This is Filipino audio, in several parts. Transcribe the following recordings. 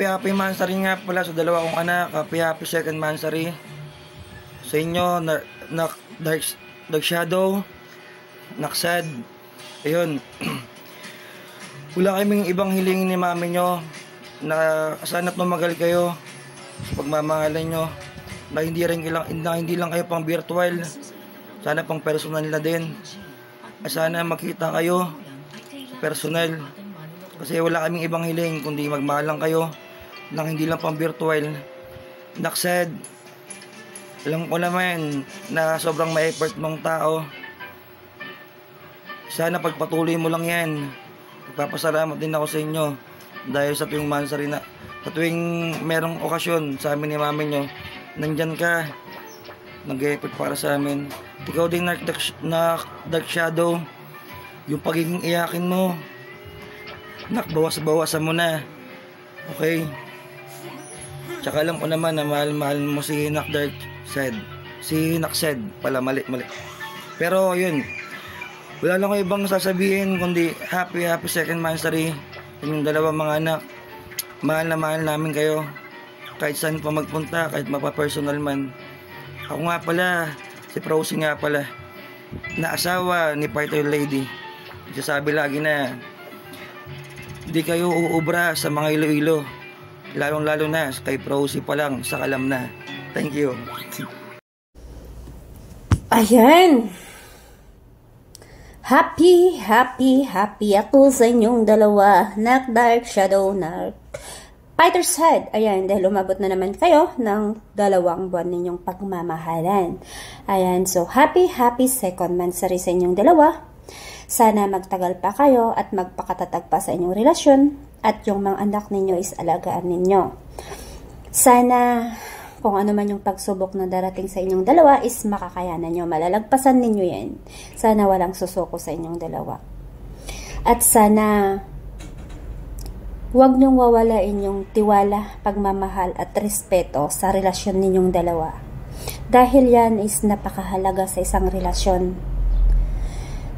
happy Mansari nga pala sa dalawa kong anak. Happy second Mansari. Sa inyo, Dark Shadow, Naksad. Ayun. Wala kaming ibang hilingin ni mami nyo na sana't mamagal kayo sa pagmamahalan nyo. Na hindi lang kayo pang virtual. Sana pang personal na din. Sana makita kayo personal. Kasi wala kaming ibang hiling kundi magmahalan kayo nang hindi lang pang virtual. Naksad, alam ko naman na sobrang ma-effort mong tao. Sana pagpatuloy mo lang yan. Magpapasalamat din ako sa inyo dahil sa tuwing Mansari na sa tuwing merong okasyon sa amin ni mami nyo, nandyan ka, nag-effort para sa amin. Ikaw din Dark Shadow, yung pagiging iyakin mo, bawas-bawasan mo na. Okay? Tsaka alam ko naman na mahal mo si Naksad pala, mali. Pero yun, wala lang ko ibang sasabihin kundi happy second Mansari. Yung dalawang mga anak, mahal na mahal namin kayo kahit saan pa magpunta, kahit mapapersonal man. Ako nga pala, si Prosi nga pala, na asawa ni Fighter Lady. Sasabi lagi na di kayo uubra sa mga Iloilo, lalong-lalo na kay Prosi pa lang sa kalam na. Thank you. Ayan. Happy ako sa inyong dalawa. Dark Shadow, Fighter's Head. Ayan, dahil umabot na naman kayo ng 2 buwan ninyong pagmamahalan. Ayan, so happy second Mansari sa inyong dalawa. Sana magtagal pa kayo at magpakatatag pa sa inyong relasyon at yung mga anak ninyo is alagaan ninyo. Sana kung ano man yung pagsubok na darating sa inyong dalawa is makakayanan nyo. Malalagpasan ninyo yan. Sana walang susuko sa inyong dalawa. At sana huwag nyong wawalain yung tiwala, pagmamahal at respeto sa relasyon ninyong dalawa. Dahil yan is napakahalaga sa isang relasyon.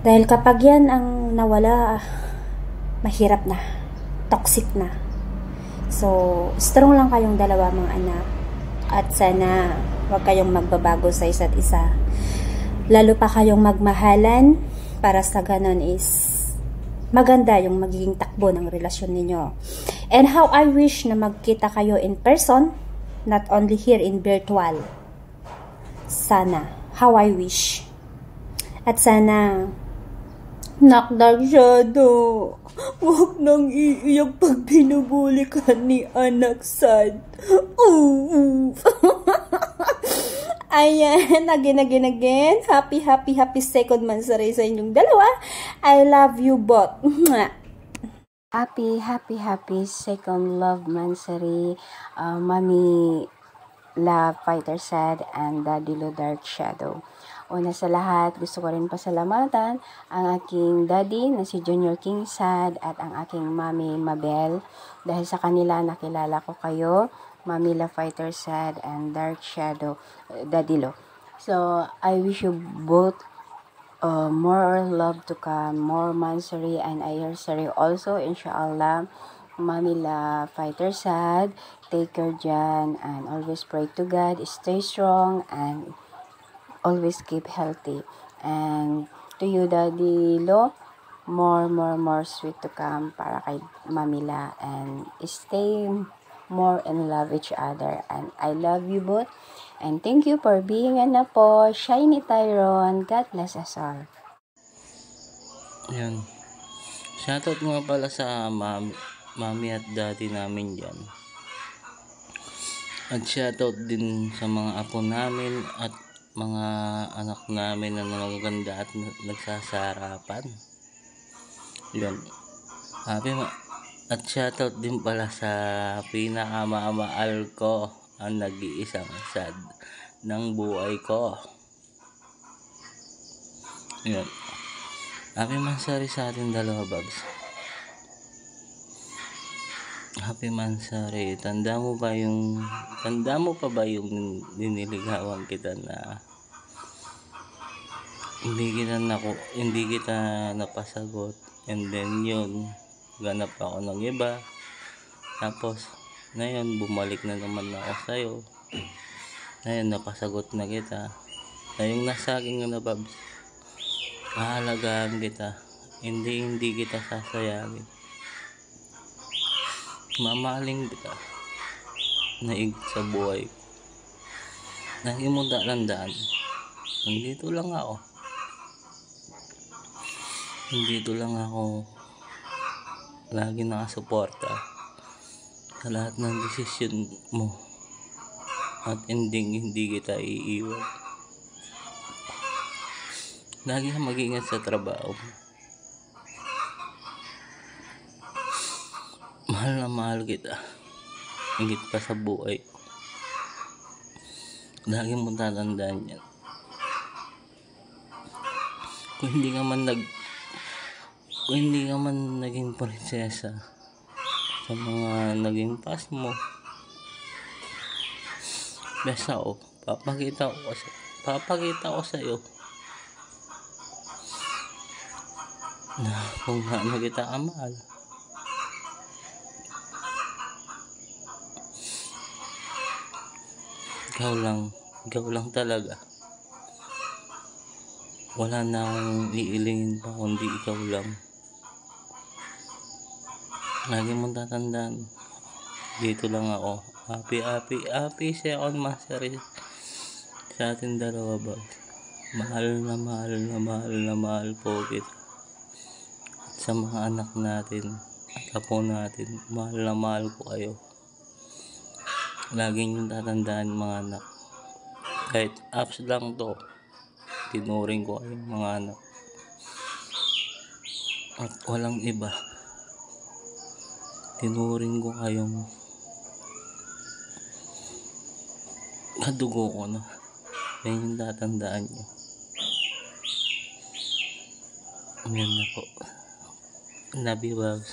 Dahil kapag yan ang nawala, mahirap na, toxic na. So, strong lang kayong dalawa mga anak. At sana huwag kayong magbabago sa isa't isa. Lalo pa kayong magmahalan para sa ganon is maganda yung magiging takbo ng relasyon ninyo. And how I wish na magkita kayo in person, not only here in virtual. Sana. How I wish. At sana Dark Shadow, huwag nang iiyak pag binubuli ka ni anak sad. Ayan, again. Happy second Mansari sa inyong dalawa. I love you both. Happy second love Mansari, Mami La Fighter Sad and Daddy Lo Dark Shadow. Una sa lahat, gusto ko rin pasalamatan ang aking daddy na si Junior King Sad at ang aking mami Mabel. Dahil sa kanila nakilala ko kayo, Mami La Fighter Sad and Dark Shadow, Daddy Lo. So, I wish you both more love to come, more Mansari and anniversary also, inshallah. Mami La Fighter Sad, take care dyan and always pray to God, stay strong and always keep healthy. And to you, Daddy Lo, more sweet to come para kay Mamila, and stay more and love each other. And I love you both. And thank you for being po, Shiny Tyrone. God bless us all. Ayan. Shoutout nga pala sa mami at daddy namin dyan. At shoutout din sa mga apo namin at mga anak namin na magaganda at nagsasarapan. Yun. At shoutout din pala sa pinakamamahal ko, ang nag-iisang sad ng buhay ko. Yun. Happy Mansari sa ating dalawa, Babs. Happy Mansari. Tanda mo pa ba yung niniligawan kita na hindi kita napasagot, and then yun, ganap ako ng iba, tapos Ngayon, bumalik na naman ako sa'yo. Ngayon, napasagot na kita. Na yung nasa akin na Babs, aalagaan kita. Hindi kita sasayangin. Mamahalin kita. Naig sa buhay. Lagi mo tandaan. Nandito lang ako. Nandito lang ako. Lagi nakasuporta sa lahat ng desisyon mo. At hindi kita iiwan. Lagi kang mag-ingat sa trabaho mo. Mahal na mahal kita. Higit pa sa buhay. Lagi mo tatandaan yan. Kung hindi ka man naging prinsesa sa mga naging past mo, basta ako, papakita ko sa'yo na kung gaano kita kamahal. Ikaw lang talaga. Wala na akong iilingin pa kundi ikaw lang. Lagi mong tatandaan, dito lang ako. Happy second mastery sa ating dalawa, ba? Mahal na mahal po kita. At sa mga anak natin at apo natin, mahal na mahal ko kayo. Lagi niyong tatandaan, mga anak. Kahit apps lang to, tinuring ko kayong mga anak. At walang iba. Tinuring ko kayong kadugo ko na. Yan yung tatandaan nyo. Yan na po. Love you, Babs.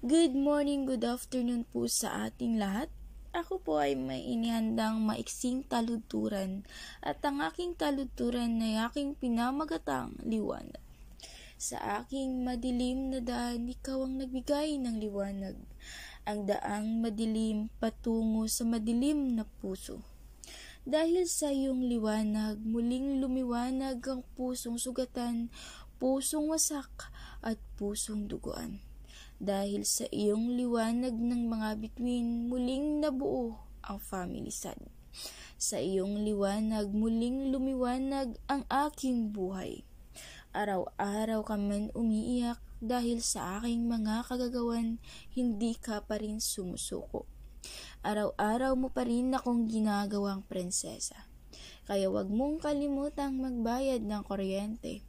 Good morning, good afternoon po sa ating lahat. Ako po ay may inihandang maiksing taludturan at ang aking taludturan ay aking pinamagatang liwanag. Sa aking madilim na daan, ikaw ang nagbigay ng liwanag. Ang daang madilim patungo sa madilim na puso. Dahil sa iyong liwanag, muling lumiwanag ang pusong sugatan, pusong wasak at pusong duguan. Dahil sa iyong liwanag ng mga bituin, muling nabuo ang family sad. Sa iyong liwanag, muling lumiwanag ang aking buhay. Araw-araw ka man umiiyak dahil sa aking mga kagagawan, hindi ka pa rin sumusuko. Araw-araw mo pa rin akong ginagawang prinsesa. Kaya wag mong kalimutang magbayad ng kuryente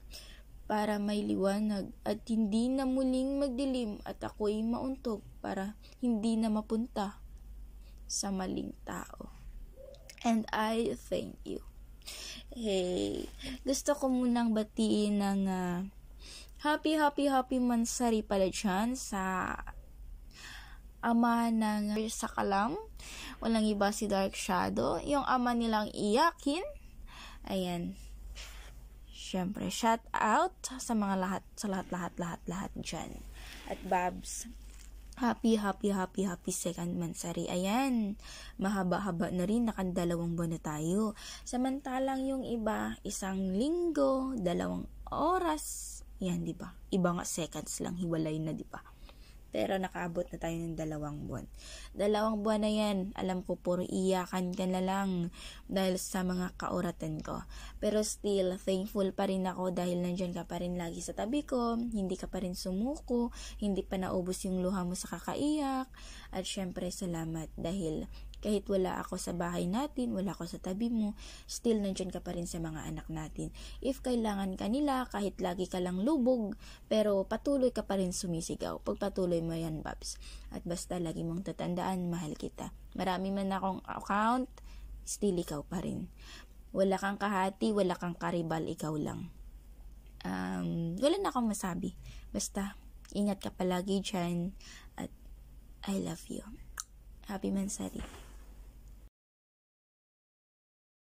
para may liwanag at hindi na muling magdilim at ako'y mauntog para hindi na mapunta sa maling tao. And I thank you. Hey, gusto ko munang batiin ng happy mansari pala dyan sa ama ng sa Kalam. Walang iba si Dark Shadow. Yung ama nilang iyakin. Ayan. Siyempre, shout out sa mga lahat dyan. At Babs, happy second mansari. Ayan, mahaba-haba na rin, nakadalawang buwan na tayo. Samantalang yung iba, 1 linggo, 2 oras. Yan, di ba? Iba nga seconds lang, hiwalay na, di ba? Pero nakaabot na tayo ng 2 buwan. 2 buwan na yan, alam ko puro iyakan ka na lang dahil sa mga kauratan ko. Pero still, thankful pa rin ako dahil nandyan ka pa rin lagi sa tabi ko, hindi ka pa rin sumuko, hindi pa naubos yung luha mo sa kakaiyak. At syempre, salamat dahil kahit wala ako sa bahay natin, wala ako sa tabi mo, still nandyan ka pa rin sa mga anak natin. If kailangan ka nila, kahit lagi ka lang lubog, pero patuloy ka pa rin sumisigaw. Pagpatuloy mo yan, Babs. At basta lagi mong tatandaan, mahal kita. Marami man akong account, still ikaw pa rin. Wala kang kahati, wala kang karibal, ikaw lang. Wala na akong masabi. Basta, ingat ka palagi dyan. At I love you. Happy Mansari.